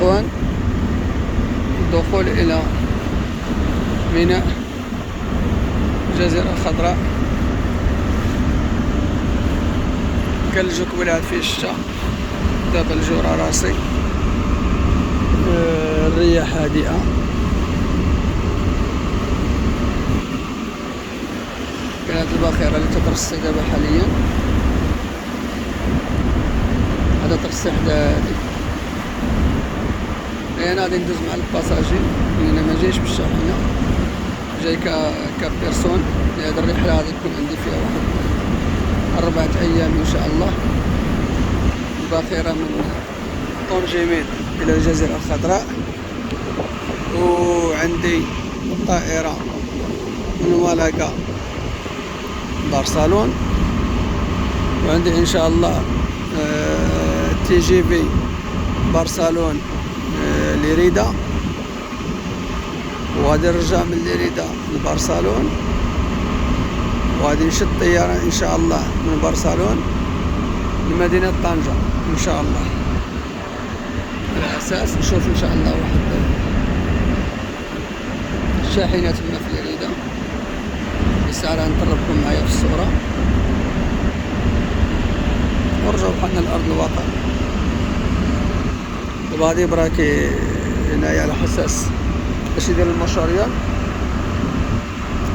إخوان الدخول إلى ميناء الجزيرة الخضراء. كان الجو قبل فيه الشتا، دابا الجو راه راسي، الرياح هادئة. كانت الباخرة اللي تترصي دابا حاليا، هذا ترصي حدا هادي. انا غادي ندوز مع الباساجي لان ما جايش بالشاحنة، جاي كبيرسون. هاد الرحلة غادي تكون عندي فيها واحد 4 أيام ان شاء الله. الباخرة من طنجميد الى الجزيرة الخضراء، وعندي الطائرة من مالاقا بارسلون، وعندي ان شاء الله تي جي في بارسلون ليريدا، وغادي نرجع من ليريدا لبرشلونة، وغادي نشد طيارة ان شاء الله من برشلونة لمدينة طنجة ان شاء الله. على اساس نشوف ان شاء الله واحد الشاحنة تما في ليريدا، الساعة نقربكم معايا في الصورة، ورجعوا بحالنا لأرض الوطن. دابا غادي براكي هنايا على حساس باش يدير المشاريع.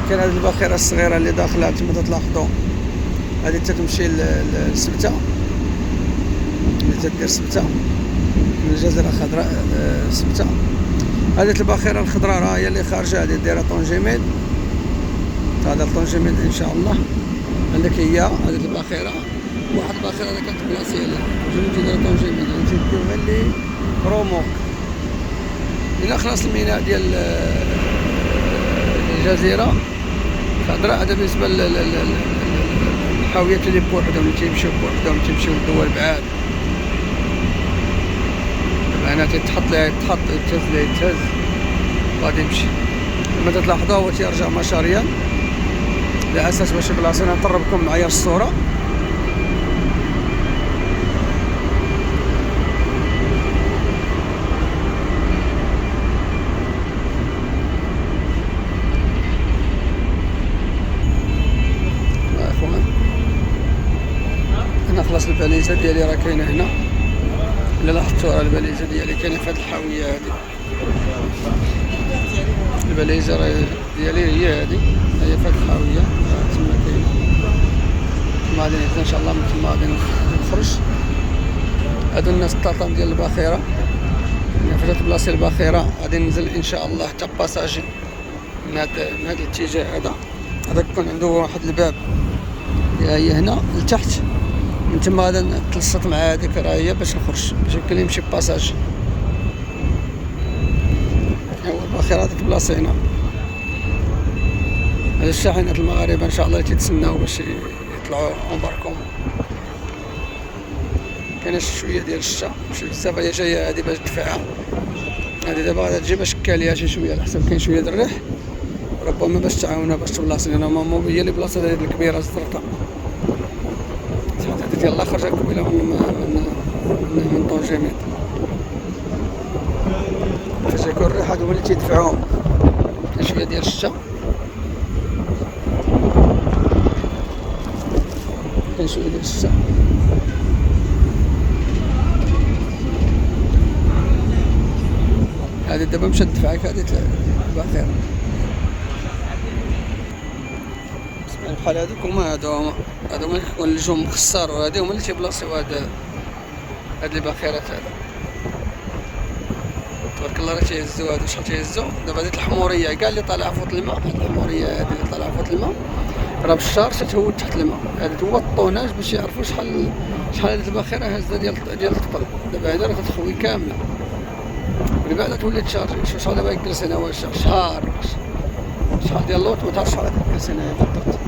كاين هاد الباخرة الصغيرة اللي داخلة كما تلاحظوا، هادي تتمشي لسبتة، اللي تدير سبتة من الجزيرة الخضراء سبتة. هادي الباخرة الخضراء راه هي اللي خارجة، هادي دايرة طنجميد، هذا طنجميد ان شاء الله. عندك هي هادي الباخرة، واحد الباخرة اللي كانت بلاصية جوج دايرة طنجميد، غادي تدير غير اللي روموك. إلا خلاص الميناء ديال الجزيرة الخضراء، هذا بالنسبة للحاويات اللي بوحدهم، اللي تيمشيو بوحدهم، تيمشيو لدول بعاد. هنا تتحط لها، يتحط، يتهز لها، يتهز، وغادي يمشي. كما تلاحظوا هو تيرجع مشاريا على أساس باش بلاصة نقربكم معايا في الصورة. خلاص الباليزة ديالي راه كاينة هنا، إلا لاحظتوا راه الباليزة ديالي كاينة في هاد الحاوية هادي. الباليزة راه ديالي هي هادي، هي في هاد الحاوية تما كاينة. تما غادي ان شاء الله، من تما غادي نخرج. هادو الناس الطاطام ديال الباخرة، فاش تبلاصي الباخرة غادي ننزل ان شاء الله حتى باساجي من هاد الاتجاه هذا. هذا كيكون عنده واحد الباب، هي هنا لتحت، من تما غادي نتلصق مع هذيك راه هي باش نخرج، باش يمكن لي نمشي باساج. ايوا الباخرة غادي تبلاصي هنا. هاد الشاحنات المغاربة ان شاء الله تيتسناو باش يطلعوا اونباركوم. كاينه شويه ديال الشتا، ماشي بزاف، هي جايه هادي باش تدفعها. هادي دابا غادي تجي باش تكاليها شي شويه، على حسب كاين شويه د الريح، ربما باش تعاونها باش تبلاصي. انا ماما هي اللي بلاصه هاد الكبيره الزرقاء، هادي ديال الاخر جات قبيله من طنجميد. فاش يكون الريح هادو هما اللي تيدفعوهم. كاين شويه ديال الشتا، كاين شويه ديال الشتا. هادي دابا مشات تدفعك، هادي الباخرة. بحال هادوك هما، هادو هما كيكون الجو مخسر، وهادي هما اللي تيبلاصيو هاد الباخرات. هذا تبارك الله راه تيهزو، هادو شحال تيهزو. دابا هاديك الحمورية كاع اللي طالعة فوق الماء، هاد الحمورية هادي اللي طالعة فوق الماء راه بالشهر تتهود تحت الماء. هذا هو الطوناج باش يعرفوا شحال هاد الباخرة هازة ديال الثقل. دابا هادي راه تتخوي كاملة، من بعد تولي تشارجي. شحال دابا يجلس هنا؟ واش شهر؟ شحال ديال اللوط ما تعرفش شحال غادي يجلس هنايا بالضبط.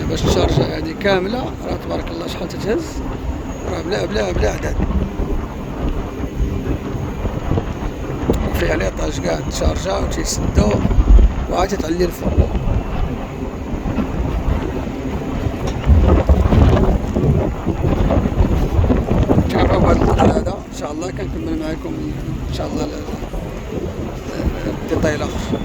باش تشارجا هادي كاملة راه تبارك الله شحال تتهز، راه بلا عدد. فيها ليطاج كاع تشارجا وتيسدو وعاد تتعلي الفوق. كنكمل معكم ان شاء الله الديتاي الاخر.